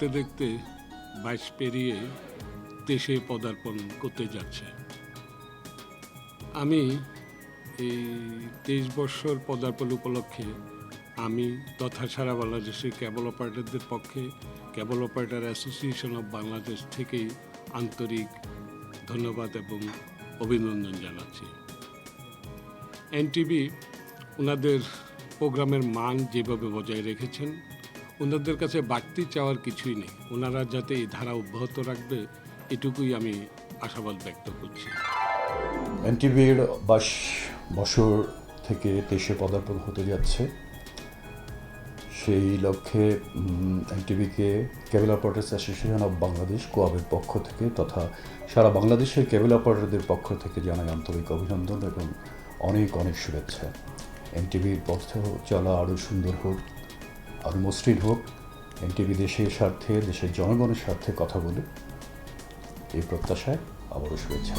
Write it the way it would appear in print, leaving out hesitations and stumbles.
দেখতে দেখতে 22 পেরিয়ে 23-এ পদার্পণ করতে যাচ্ছে। আমি এই 23 বৎসর পদার্পণ উপলক্ষে আমি তথা সারা বাংলাদেশের কেবল অপারেটরদের পক্ষে কেবল অপারেটর অ্যাসোসিয়েশন অফ বাংলাদেশ থেকেই আন্তরিক ধন্যবাদ এবং অভিনন্দন জানাচ্ছি। এনটিভি ওনাদের প্রোগ্রামের মান যেভাবে বজায় রেখেছেন, ওনাদের কাছে বাড়তি চাওয়ার কিছুই নেই। ওনারা যাতে এই ধারা অব্যাহত রাখবে এটুকুই আমি আশাবাদ ব্যক্ত করছি। এনটিভির 22 বছর থেকে 23-এ পদার্পণ হতে যাচ্ছে। সেই লক্ষ্যে এনটিভিকে কেবল অপারেটর্স অ্যাসোসিয়েশন অফ বাংলাদেশ কোয়াবের পক্ষ থেকে তথা সারা বাংলাদেশের কেবল অপারেটরদের পক্ষ থেকে জানাই আন্তরিক অভিনন্দন এবং অনেক অনেক শুভেচ্ছা। এনটিভির পথ চলা আরও সুন্দর হোক, আরও মসৃণ হোক। এনটিভি দেশের স্বার্থে, দেশের জনগণের স্বার্থে কথা বলে এই প্রত্যাশায় আবারও শুভেচ্ছা।